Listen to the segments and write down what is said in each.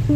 അപ്പൊ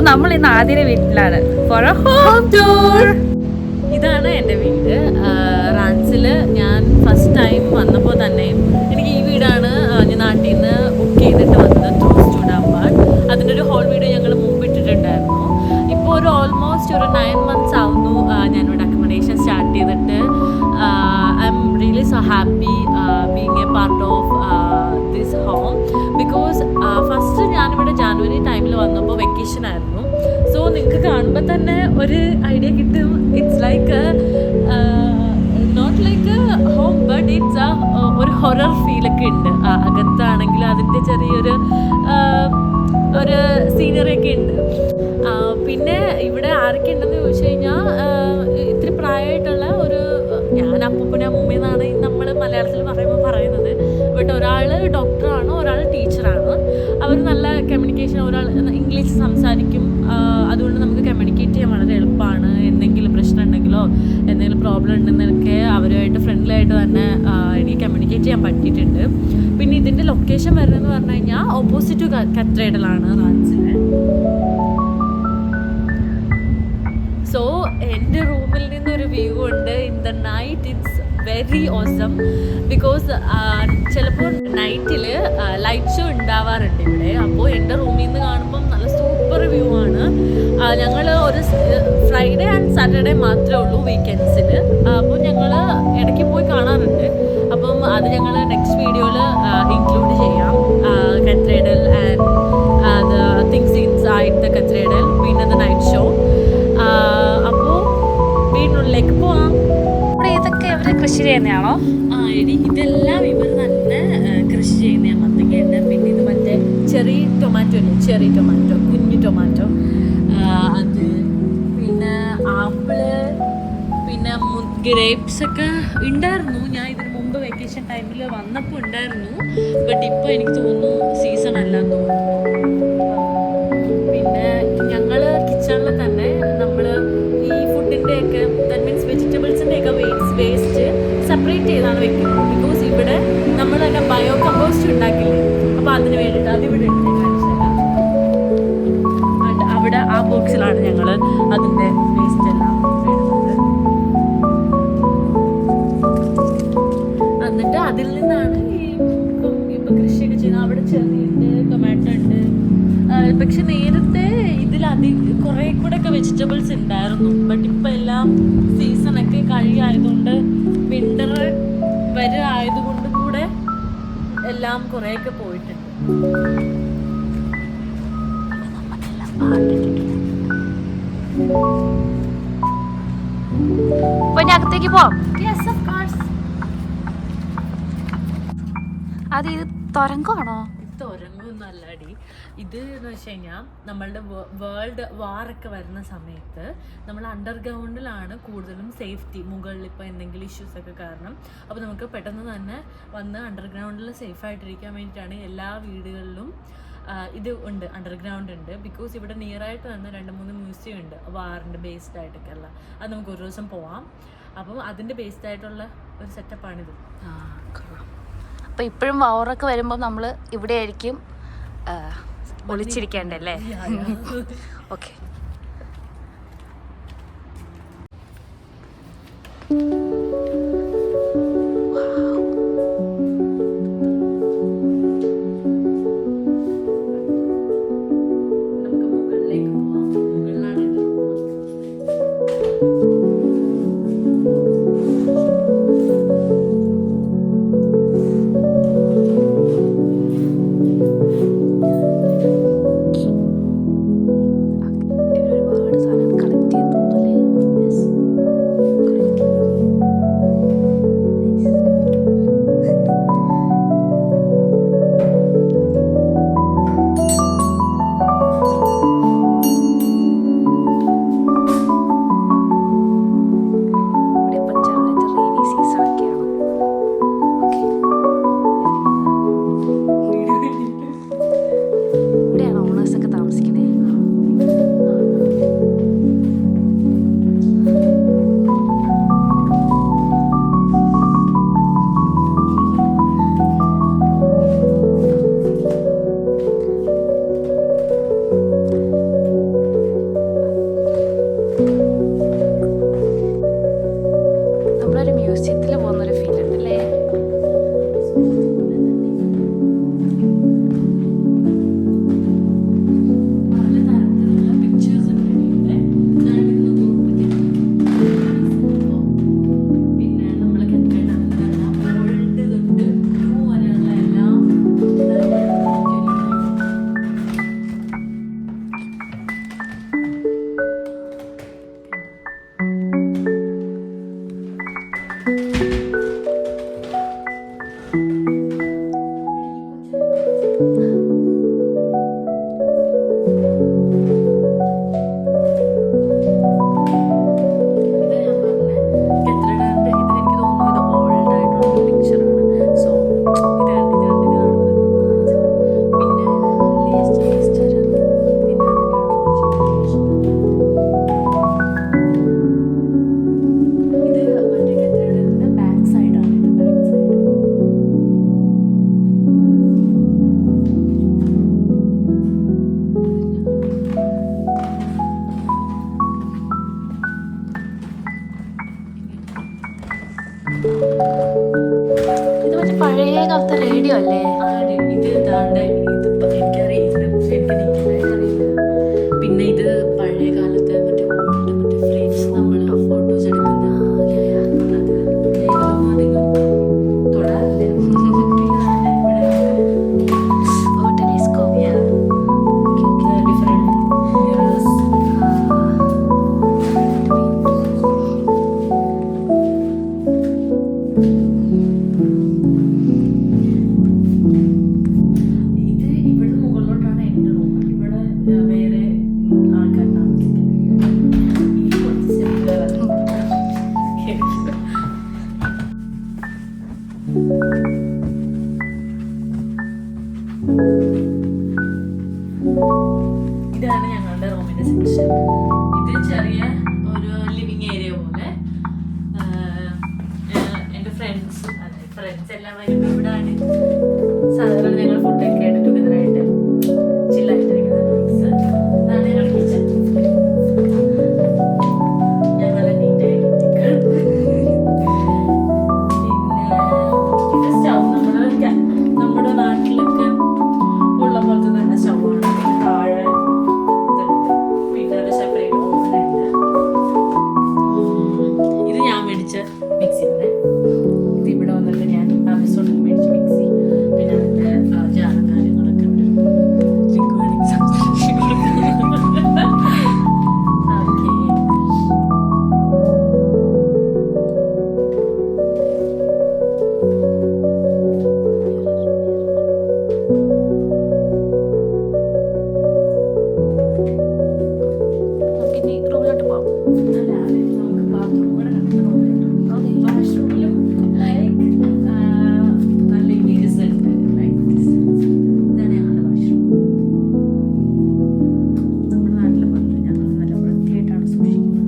നമ്മൾ ഇന്ന് ആദ്യ വീട്ടിലാണ് ഫോർ എ ഹോം ടൂർ. ഇതാണ് എൻ്റെ വീട് റാൻസില്. ഞാൻ ഫസ്റ്റ് ടൈം വന്നപ്പോൾ തന്നെ എനിക്ക് ഈ വീടാണ് ഞാൻ നാട്ടിൽ നിന്ന് ബുക്ക് ചെയ്തിട്ട് വന്നത് ത്രൂ സ്റ്റുഡാമ്പാട്. അതിൻ്റെ ഒരു ഹോൾ വീഡിയോ ഞങ്ങൾ മുമ്പ് ഇട്ടിട്ടുണ്ടായിരുന്നു. ഇപ്പോൾ ഒരു ഓൾമോസ്റ്റ് ഒരു 9 months ആവുന്നു ഞാനിവിടെ അക്കോമഡേഷൻ സ്റ്റാർട്ട് ചെയ്തിട്ട്. I am really so happy being A part of this home because first ഞാനിവിടെ ജാനുവരി ടൈമിൽ വന്നപ്പോൾ വെക്കേഷൻ ആയിരുന്നു. സോ നിങ്ങൾക്ക് കാണുമ്പോൾ തന്നെ ഒരു ഐഡിയ കിട്ടും. It's like not like home but it's ഒരു ഹൊറർ ഫീലൊക്കെ ഉണ്ട്. അകത്താണെങ്കിൽ അതിൻ്റെ ചെറിയൊരു ഒരു സീനറി ഒക്കെ ഉണ്ട്. പിന്നെ ഇവിടെ ആരൊക്കെ ഉണ്ടെന്ന് ചോദിച്ചു കഴിഞ്ഞാൽ ഇത്തിരി പ്രായമായിട്ടുള്ള ഒരു ഞാൻ അപ്പൂപ്പനെ അമ്മൂമ്മയെന്നാണ് നമ്മൾ മലയാളത്തിൽ പറയുന്നത്. ബട്ട് ഒരാൾ ഡോക്ടറാണ്, ഒരാൾ ടീച്ചറാണ്. അവർ നല്ല കമ്മ്യൂണിക്കേഷൻ, ഒരാൾ ഇംഗ്ലീഷ് സംസാരിക്കും. അതുകൊണ്ട് നമുക്ക് കമ്മ്യൂണിക്കേറ്റ് ചെയ്യാൻ വളരെ എളുപ്പമാണ്. എന്തെങ്കിലും പ്രശ്നം ഉണ്ടെങ്കിലോ എന്തെങ്കിലും പ്രോബ്ലം ഉണ്ടെന്നൊക്കെ അവരുമായിട്ട് ഫ്രണ്ട്ലി ആയിട്ട് തന്നെ എനിക്ക് കമ്മ്യൂണിക്കേറ്റ് ചെയ്യാൻ പറ്റിയിട്ടുണ്ട്. പിന്നെ ഇതിൻ്റെ ലൊക്കേഷൻ വരുന്നതെന്ന് പറഞ്ഞു കഴിഞ്ഞാൽ ഓപ്പോസിറ്റ് കത്തീഡ്രലാണ് റാൻസിലെ. സോ എൻ്റെ റൂമിൽ നിന്നൊരു വ്യൂ ഉണ്ട്. In the night it's very awesome because ചിലപ്പോൾ നൈറ്റിൽ ലൈറ്റ് ഷോ ഉണ്ടാവാറുണ്ട് ഇവിടെ. അപ്പോൾ എൻ്റെ റൂമിൽ നിന്ന് കാണുമ്പം നല്ല സൂപ്പർ വ്യൂ ആണ്. ഞങ്ങൾ ഒരു ഫ്രൈഡേ ആൻഡ് സാറ്റർഡേ മാത്രമേ ഉള്ളൂ വീക്കെൻഡ്സിൽ. അപ്പോൾ ഞങ്ങൾ ഇടയ്ക്ക് പോയി കാണാറുണ്ട്. അപ്പം അത് ഞങ്ങൾ നെക്സ്റ്റ് വീഡിയോയിൽ ഇൻക്ലൂഡ് ചെയ്യാം. Cathedral and the things inside the cathedral, പിന്നെ ദ നൈറ്റ് ഷോ. അപ്പോൾ വീടിനുള്ളിലേക്ക് പോവാം. ഇവിടെ ഇതൊക്കെ ഇവർ കൃഷി ചെയ്യുന്നതാണോ? എടി ഇതെല്ലാം ഇവർ തന്നെ കൃഷി ചെയ്യുന്ന മത്തങ്ങയുണ്ട്. പിന്നെ ഇത് മറ്റേ ചെറി ടൊമാറ്റോ അല്ലേ, ചെറി ടൊമാറ്റോ, കുഞ്ഞു ടൊമാറ്റോ, അത് പിന്നെ ആപ്പിള്, പിന്നെ ഗ്രേപ്സ് ഒക്കെ ഉണ്ടായിരുന്നു. ഞാൻ ഇതിന് മുമ്പ് വെക്കേഷൻ ടൈമിൽ വന്നപ്പോൾ ഉണ്ടായിരുന്നു. ബട്ട് ഇപ്പോൾ എനിക്ക് തോന്നുന്നു സീസൺ അല്ലാന്ന് തോന്നുന്നു. പിന്നെ ഞങ്ങൾ കിച്ചണിൽ തന്നെ നമ്മൾ ഈ ഫുഡിൻ്റെയൊക്കെ ദാറ്റ് മീൻസ് വെജിറ്റബിൾസിൻ്റെയൊക്കെ വേസ്റ്റ് സെപ്പറേറ്റ് ചെയ്താണ് വെക്കുന്നത്. ബിക്കോസ് ഇവിടെ നമ്മൾ തന്നെ ബയോ കമ്പോസ്റ്റ് ഉണ്ടാക്കില്ലേ, അപ്പോൾ അതിന് വേണ്ടിയിട്ട് അതിവിടെ ഉണ്ട്. അവിടെ ആ ബോക്സിലാണ് ഞങ്ങൾ അതിൻ്റെ വേസ്റ്റ് എല്ലാം ഇടുന്നത്. എന്നിട്ട് അതിൽ നിന്നാണ് ഇപ്പം കൃഷിയൊക്കെ ചെയ്യുന്നത്. അവിടെ ചെറിയുണ്ട്, ടൊമാറ്റോ ഉണ്ട്. പക്ഷെ നേരത്തെ കുറേ കൂടെ ഒക്കെ വെജിറ്റബിൾസ് ഉണ്ടായിരുന്നു. ബട്ട് ഇപ്പം എല്ലാം സീസണൊക്കെ കഴിയായതുകൊണ്ട് വിൻ്റർ വരെ ആയതുകൊണ്ട് കൂടെ എല്ലാം കുറേയൊക്കെ പോയിട്ടുണ്ട്. അകത്തേക്ക് പോവാം. അത് ഇത് തുരങ്കമാണോ? തുരങ്കമൊന്നും അല്ലാടി. ഇത് എന്ന് വെച്ച് കഴിഞ്ഞാൽ നമ്മളുടെ വേൾഡ് വാറൊക്കെ വരുന്ന സമയത്ത് നമ്മൾ അണ്ടർഗ്രൗണ്ടിലാണ് കൂടുതലും സേഫ്റ്റി. മുകളിൽ ഇപ്പോൾ എന്തെങ്കിലും ഇഷ്യൂസൊക്കെ കാരണം അപ്പോൾ നമുക്ക് പെട്ടെന്ന് തന്നെ വന്ന് അണ്ടർഗ്രൗണ്ടിൽ സേഫായിട്ടിരിക്കാൻ വേണ്ടിയിട്ടാണ് എല്ലാ വീടുകളിലും ഇത് ഉണ്ട്, അണ്ടർഗ്രൗണ്ട് ഉണ്ട്. ബിക്കോസ് ഇവിടെ നിയറായിട്ട് തന്നെ 2-3 മ്യൂസിയം ഉണ്ട് വാറിൻ്റെ ബേസ്ഡ് ആയിട്ടൊക്കെ ഉള്ള. അത് നമുക്ക് ഒരു ദിവസം പോവാം. അപ്പം അതിൻ്റെ ബേസ്ഡ് ആയിട്ടുള്ള ഒരു സെറ്റപ്പാണിത്. അപ്പോൾ ഇപ്പോഴും വാറൊക്കെ വരുമ്പോൾ നമ്മൾ ഇവിടെ ആയിരിക്കും ഒളിച്ചിരിക്കേണ്ടല്ലേ? ഓക്കെ. ഇത് മറ്റേ പഴയ കാലത്തെ റേഡിയോ അല്ലേ? ഇത് ഇതാണ്ട് ഇതിപ്പോ എനിക്കറിയാം, ഇതിനെക്കുറിച്ച് എനിക്ക് ഡീറ്റെയിൽ അറിയില്ല. പിന്നെ ഇത് പഴയ കാലത്തെ മറ്റേ ഓൾഡ് മറ്റേ ഫ്രെയിംസ് നമ്മൾ ഫോട്ടോസ് എടുക്കുന്ന അത് ഇതിലൊന്നും അധികം തൊടാറില്ല. ഓ, ടെലിസ്കോപ്പ്. Different mirrors. ഇത് ഇവിടെ മുകളിലോട്ടാണ് എൻ്റെ റൂം. ഇവിടെ വേറെ ആൾക്കാർ താമസിക്കുന്നത്. ഈ കുറച്ച് സ്റ്റെപ്പുകളാണ്. ഇതാണ് ഞങ്ങളുടെ റൂമിന്റെ സെക്ഷൻ. ഇത് ചെറിയ ഒരു ലിവിങ് ഏരിയ പോലെ. എൻ്റെ ഫ്രണ്ട്സ് എല്ലാം വരുമ്പോൾ ഇവിടെയാണ് സാധാരണ ഞങ്ങൾ ഫുഡൊക്കെ ആയിട്ട് ടുഗദറായിട്ട് ചില്ലായിട്ടിരിക്കുന്നത്. ഇതാണ് ഞങ്ങളുടെ കിച്ചൺ. ഞങ്ങൾ നീറ്റായിട്ട് പിന്നെ സ്റ്റൗ നമ്മുടെ നാട്ടിലൊക്കെ ഉള്ള പോലത്തെ തന്നെ സ്റ്റൗവാണ്. താഴെ പിന്നെ ഒരു സെപ്പറേറ്റ് ഓവനുണ്ട്. ഇത് ഞാൻ മേടിച്ച മിക്സിയുണ്ട്. ഇത് ഇവിടെ വന്നിട്ട് ഞാൻ ആമസോണിൽ മേടിച്ച മിക്സി. പിന്നെ അതിൻ്റെ ജാറും കാര്യങ്ങളൊക്കെ ഉണ്ട്. ലിങ്ക് വേണമെങ്കിൽ സബ്സ്ക്രൈബ് നമുക്കിനി റൂമിലോട്ട് പോവാം. നമുക്ക് ബാത്റൂം കൂടെ കണ്ടിട്ട് വാഷ്റൂമിലും നല്ല ഇമേജസ് ഉണ്ട്. Like this. ഇതാണ് ഞങ്ങളുടെ വാഷ്റൂം. നമ്മുടെ നാട്ടിലെ പോലെ ഞങ്ങൾ നല്ല വൃത്തിയായിട്ടാണ് സൂക്ഷിക്കുന്നത്.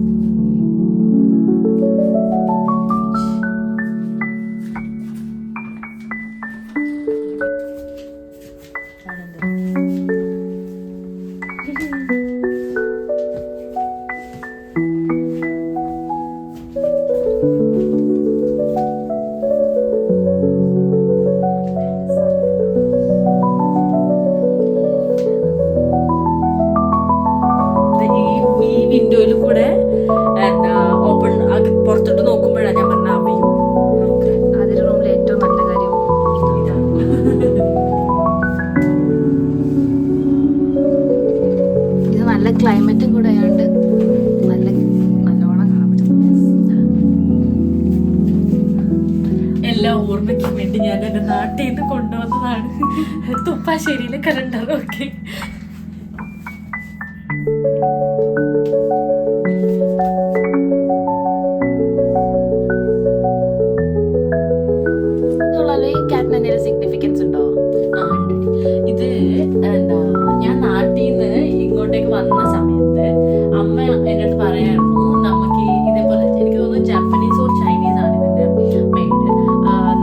ഈ വിൻഡോയിൽ കൂടെ എന്താ ഓപ്പൺ പുറത്തോട്ട് നോക്കുമ്പോഴാണ് ഞാൻ പറഞ്ഞ വ്യൂ. നമുക്ക് അതിന്റെ റൂമിലെ ഏറ്റവും നല്ല കാര്യം ഇതാണ്. ഇത് നല്ല ക്ലൈമറ്റും കൂടെ ആയതുകൊണ്ട് നല്ലോണം കാണാൻ പറ്റും. എല്ലാം ഓർമ്മയ്ക്ക് വേണ്ടി ഞാൻ എൻ്റെ നാട്ടിൽ നിന്ന് കൊണ്ടുവന്നതാണ്. തുപ്പാശ്ശേരിയിലെ കലണ്ടർ. ഓക്കെ, ക്യാറ്റിന് എന്തെങ്കിലും സിഗ്നിഫിക്കൻസ് ഉണ്ടോ? ഇത് എന്താ ഞാൻ നാട്ടിൽ നിന്ന് ഇങ്ങോട്ടേക്ക് വന്ന സമയത്ത് അമ്മ എൻ്റെ അടുത്ത് പറയായിരുന്നു, നമുക്ക് ഇതേപോലെ എനിക്ക് തോന്നുന്നു ജാപ്പനീസ് ഓർ ചൈനീസ് ആണ് ഇതിൻ്റെ മെയ്ഡ്.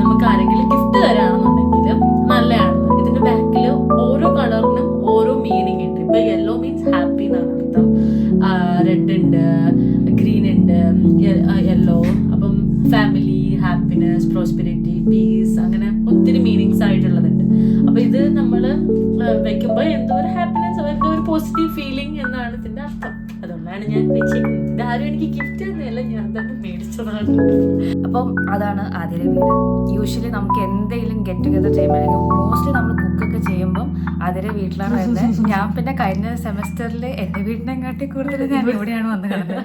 നമുക്ക് ആരെങ്കിലും ഗിഫ്റ്റ് തരാണെന്നുണ്ടെങ്കിൽ നല്ലതാണ്. ഇതിൻ്റെ ബാക്കിൽ ഓരോ കളറിനും ഓരോ മീനിങ് ഉണ്ട്. ഇപ്പം യെല്ലോ മീൻസ് ഹാപ്പി എന്നാണ് അർത്ഥം. റെഡ് ഉണ്ട്, ഗ്രീൻ ഉണ്ട്, യെല്ലോ. അപ്പം ഫാമിലി, ഹാപ്പിനെസ്, പ്രോസ്പെരിറ്റി, പീസ്, അങ്ങനെ ഒത്തിരി മീനിങ്സ് ആയിട്ടുള്ളതുണ്ട്. അപ്പോൾ ഇത് നമ്മൾ വെക്കുമ്പോൾ എന്തോ ഒരു ഹാപ്പിനെസ്, എന്തോ ഒരു പോസിറ്റീവ് ഫീലിംഗ് എന്നാണ് ഇതിൻ്റെ അർത്ഥം. അതുകൊണ്ടാണ് ഞാൻ വെച്ചേക്കുന്നത്. ഇതാരും എനിക്ക് ഗിഫ്റ്റ് തന്നെയല്ല, ഞാൻ തന്നെ മേടിച്ചതാണ്. അപ്പം അതാണ് ആദ്യത്തെ വീട്. യൂഷ്വലി നമുക്ക് എന്തെങ്കിലും ഗെറ്റ് ടുഗദർ ചെയ്യുമ്പോൾ, മോസ്റ്റ്ലി നമ്മൾ കുക്കൊക്കെ ചെയ്യുമ്പം അതിരെ വീട്ടിലാണ് വരുന്നത്. ഞാൻ പിന്നെ കഴിഞ്ഞ സെമസ്റ്ററിൽ എൻ്റെ വീടിനെക്കാട്ടി കൂടുതൽ ഞാൻ ഇവിടെയാണ് വന്ന് കിടന്നത്.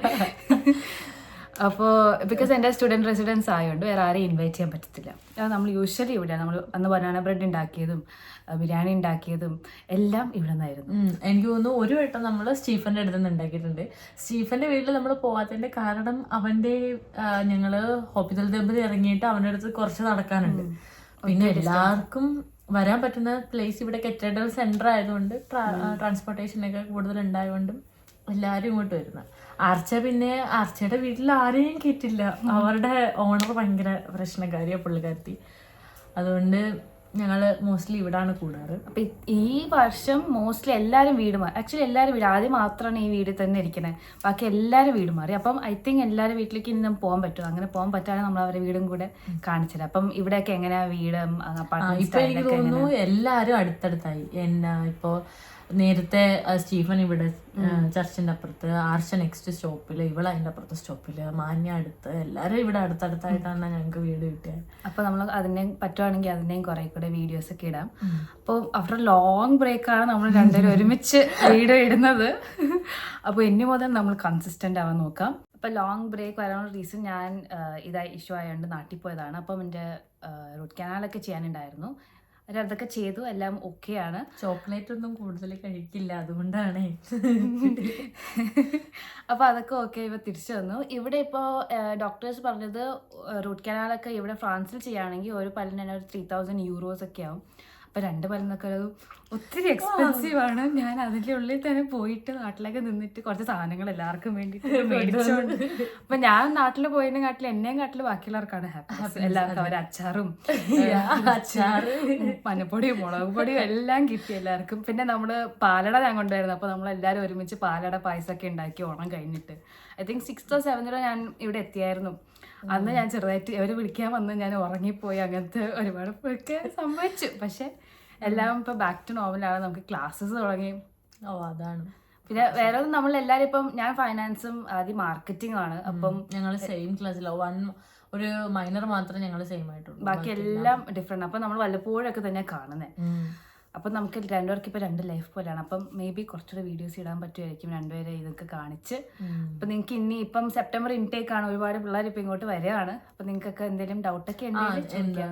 അപ്പോൾ ബിക്കോസ് എൻ്റെ സ്റ്റുഡൻറ്റ് റെസിഡൻസ് ആയതുകൊണ്ട് വേറെ ആരെയും ഇൻവൈറ്റ് ചെയ്യാൻ പറ്റത്തില്ല. നമ്മൾ യൂഷ്വലി ഇവിടെ നമ്മൾ അന്ന് ബനാന ബ്രെഡ് ഉണ്ടാക്കിയതും ബിരിയാണി ഉണ്ടാക്കിയതും എല്ലാം ഇവിടെ നിന്നായിരുന്നു. എനിക്ക് തോന്നുന്നു ഒരു വട്ടം നമ്മൾ സ്റ്റീഫന്റെ അടുത്ത് നിന്ന് ഉണ്ടാക്കിയിട്ടുണ്ട്. സ്റ്റീഫന്റെ വീട്ടിൽ നമ്മൾ പോവാത്തതിന്റെ കാരണം അവന്റെ ഞങ്ങള് ഹോസ്പിറ്റൽ ദമ്പതി ഇറങ്ങിയിട്ട് അവന്റെ അടുത്ത് കുറച്ച് നടക്കാനുണ്ട്. പിന്നെ എല്ലാവർക്കും വരാൻ പറ്റുന്ന പ്ലേസ് ഇവിടെ കത്തീഡ്രൽ സെന്റർ ആയതുകൊണ്ട് ട്രാൻസ്പോർട്ടേഷനൊക്കെ കൂടുതൽ ഉണ്ടായതുകൊണ്ടും എല്ലാവരും ഇങ്ങോട്ട് വരുന്നത്. പിന്നെ ആർച്ചയുടെ വീട്ടിൽ ആരെയും കേട്ടില്ല. അവരുടെ ഓണർ ഭയങ്കര പ്രശ്നക്കാരിയാ പുള്ളിക്കാരത്തി. അതുകൊണ്ട് ഞങ്ങള് മോസ്റ്റ്ലി ഇവിടാണ് കൂടാറ്. അപ്പൊ ഈ വർഷം മോസ്റ്റ്ലി എല്ലാവരും വീട് മാറി. ആക്ച്വലി എല്ലാവരും വീട് ആദ്യം മാത്രമാണ് ഈ വീട്ടിൽ തന്നെ ഇരിക്കുന്നത്. ബാക്കി എല്ലാവരും വീട് മാറി. അപ്പം ഐ തിങ്ക് എല്ലാവരും വീട്ടിലേക്ക് ഇനി പോകാൻ പറ്റും. അങ്ങനെ പോകാൻ പറ്റാതെ നമ്മൾ അവരുടെ വീടും കൂടെ കാണിച്ചത്. അപ്പം ഇവിടെയൊക്കെ എങ്ങനെയാ വീട് ഇപ്പൊ എനിക്ക് തോന്നുന്നു എല്ലാരും അടുത്തടുത്തായി. ഇപ്പോ നേരത്തെ സ്റ്റീഫൻ ഇവിടെ ചർച്ചിന്റെ അപ്പുറത്ത്, ആർച്ച നെക്സ്റ്റ് സ്റ്റോപ്പില്, ഇവള് അതിന്റെ അപ്പുറത്തെ സ്റ്റോപ്പില്, മാന്യ അടുത്ത്, എല്ലാരും ഇവിടെ അടുത്തടുത്തായിട്ടാണ് ഞങ്ങൾക്ക് വീട് കിട്ടിയത്. അപ്പൊ നമ്മൾ അതിനെയും പറ്റുവാണെങ്കിൽ അതിനെയും കുറെ കൂടെ വീഡിയോസ് ഒക്കെ ഇടാം. അപ്പോൾ ആഫ്റ്റർ ലോങ് ബ്രേക്കാണ് നമ്മൾ രണ്ടുപേരും ഒരുമിച്ച് വീഡിയോ ഇടുന്നത്. അപ്പോൾ ഇനി മുതൽ നമ്മൾ കൺസിസ്റ്റന്റ് ആവാൻ നോക്കാം. അപ്പൊ ലോങ് ബ്രേക്ക് വരാനുള്ള റീസൺ ഞാൻ ഇതായി ഇഷ്യൂ ആയതുകൊണ്ട് നാട്ടിൽ പോയതാണ്. അപ്പം എൻ്റെ റൂട്ട് കനാലൊക്കെ ചെയ്യാനുണ്ടായിരുന്നു. അതൊക്കെ ചെയ്തു, എല്ലാം ഓക്കെ ആണ്. ചോക്ലേറ്റ് ഒന്നും കൂടുതൽ കഴിക്കില്ല, അതുകൊണ്ടാണ്. അപ്പൊ അതൊക്കെ ഓക്കെ. ഇപ്പൊ തിരിച്ചു വന്നു. ഇവിടെ ഇപ്പോൾ ഡോക്ടേഴ്സ് പറഞ്ഞത് റൂട്ട് കനാലൊക്കെ ഇവിടെ ഫ്രാൻസിൽ ചെയ്യുകയാണെങ്കിൽ ഒരു പല്ലിന് തന്നെ ഒരു 3000 euros ഒക്കെ ആവും. അപ്പൊ 2 പല്ലിനൊക്കെ ഒരു ഒത്തിരി എക്സ്പെൻസീവ് ആണ്. ഞാൻ അതിൻ്റെ ഉള്ളിൽ തന്നെ പോയിട്ട് നാട്ടിലേക്ക് നിന്നിട്ട് കുറച്ച് സാധനങ്ങൾ എല്ലാവർക്കും വേണ്ടിയിട്ട് മേടിച്ചോണ്ട്. അപ്പൊ ഞാൻ നാട്ടിൽ പോയതിനെ കാട്ടിൽ എന്നെയും കാട്ടിൽ ബാക്കിയുള്ളവർക്കാണ് ഹാപ്പി. എല്ലാവർക്കും അവർ അച്ചാറും മഞ്ഞപ്പൊടിയും മുളക് പൊടിയും എല്ലാം കിട്ടി എല്ലാവർക്കും. പിന്നെ നമ്മള് പാലട ഞാൻ കൊണ്ടുവരുന്നു. അപ്പൊ നമ്മളെല്ലാവരും ഒരുമിച്ച് പാലട പായസമൊക്കെ ഉണ്ടാക്കി ഓണം കഴിഞ്ഞിട്ട് I think 6th or 7th ഞാൻ ഇവിടെ എത്തിയായിരുന്നു. അന്ന് ഞാൻ ചെറുതായിട്ട് ഇവര് വിളിക്കാൻ വന്ന് ഞാൻ ഉറങ്ങിപ്പോയി. അങ്ങനത്തെ ഒരുപാട് ഒക്കെ സംഭവിച്ചു. പക്ഷെ എല്ലാം ഇപ്പൊ ബാക്ക് ടു നോർമലാണ്. നമുക്ക് ക്ലാസ്സസ് തുടങ്ങി. അതാണ്. പിന്നെ വേറെ നമ്മൾ എല്ലാവരും ഇപ്പം ഞാൻ ഫൈനാൻസും ആദ്യം മാർക്കറ്റിംഗ് ആണ്. അപ്പം ഞങ്ങൾ സെയിം ക്ലാസ്സിലോ ഒരു മൈനർ മാത്രമേ ഞങ്ങൾ സെയിം ആയിട്ടുള്ളൂ. ബാക്കി എല്ലാം ഡിഫറെന്റ്. അപ്പൊ നമ്മൾ വല്ലപ്പോഴൊക്കെ തന്നെ കാണുന്നത്. അപ്പം നമുക്ക് രണ്ടുപേർക്ക് ഇപ്പം 2 ലൈഫ് പോലെയാണ്. അപ്പം മേ ബി കുറച്ചുകൂടെ വീഡിയോസ് ഇടാൻ പറ്റുമായിരിക്കും രണ്ടുപേരെ ഇതൊക്കെ കാണിച്ച്. അപ്പം നിങ്ങൾക്ക് ഇനി ഇപ്പം സെപ്റ്റംബർ ഇൻടേക്ക് ആണ്. ഒരുപാട് പിള്ളേർ ഇപ്പം ഇങ്ങോട്ട് വരികയാണ്. അപ്പം നിങ്ങൾക്കൊക്കെ എന്തെങ്കിലും ഡൗട്ടൊക്കെ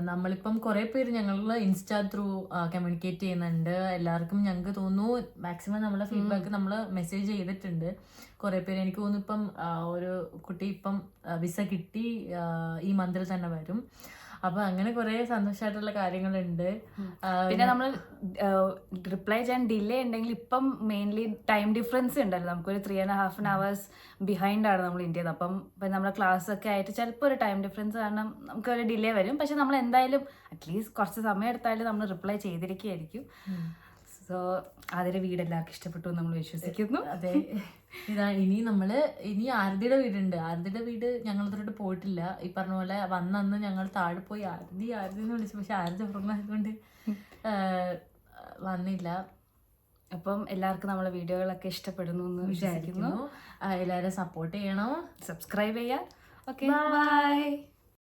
നമ്മളിപ്പം കുറെ പേര് ഞങ്ങൾ ഇൻസ്റ്റാ ത്രൂ കമ്മ്യൂണിക്കേറ്റ് ചെയ്യുന്നുണ്ട്. എല്ലാവർക്കും ഞങ്ങൾക്ക് തോന്നുന്നു മാക്സിമം നമ്മളെ ഫീഡ്ബാക്ക് നമ്മൾ മെസ്സേജ് ചെയ്തിട്ടുണ്ട്. കുറെ പേര് എനിക്ക് തോന്നുന്നു ഇപ്പം ഒരു കുട്ടി ഇപ്പം വിസ കിട്ടി ഈ മന്തിൽ തന്നെ വരും. അപ്പൊ അങ്ങനെ കുറെ സന്തോഷമായിട്ടുള്ള കാര്യങ്ങളുണ്ട്. പിന്നെ നമ്മൾ റിപ്ലൈ ചെയ്യാൻ ഡിലേ ഉണ്ടെങ്കിൽ ഇപ്പം മെയിൻലി ടൈം ഡിഫറൻസ് ഉണ്ടല്ലോ. നമുക്കൊരു 3.5 hours ബിഹൈൻഡ് ആണ് നമ്മൾ ഇന്ത്യയിൽ. അപ്പം ഇപ്പം നമ്മുടെ ക്ലാസ് ഒക്കെ ആയിട്ട് ചിലപ്പോൾ ഒരു ടൈം ഡിഫറൻസ് കാരണം നമുക്കൊരു ഡിലേ വരും. പക്ഷെ നമ്മൾ എന്തായാലും അറ്റ്ലീസ്റ്റ് കുറച്ച് സമയം എടുത്താലും നമ്മൾ റിപ്ലൈ ചെയ്തിരിക്കുകയായിരിക്കും. സോ അതിന്റെ വീട് എല്ലാവർക്കും ഇഷ്ടപ്പെട്ടു നമ്മൾ വിശ്വസിക്കുന്നു. അതെ, ഇനി ആരതിയുടെ വീടുണ്ട്. ആരതിയുടെ വീട് ഞങ്ങൾ ഇതുവരെ പോയിട്ടില്ല. ഈ പറഞ്ഞ പോലെ വന്നന്ന് ഞങ്ങൾ താഴെ പോയി ആരതി എന്ന് വിളിച്ചു. പക്ഷെ ആരതി പറഞ്ഞതുകൊണ്ട് വന്നില്ല. അപ്പം എല്ലാവർക്കും നമ്മളെ വീഡിയോകളൊക്കെ ഇഷ്ടപ്പെടുന്നു എന്ന് വിചാരിക്കുന്നു. എല്ലാവരും സപ്പോർട്ട് ചെയ്യണം, സബ്സ്ക്രൈബ് ചെയ്യാം. Okay, by.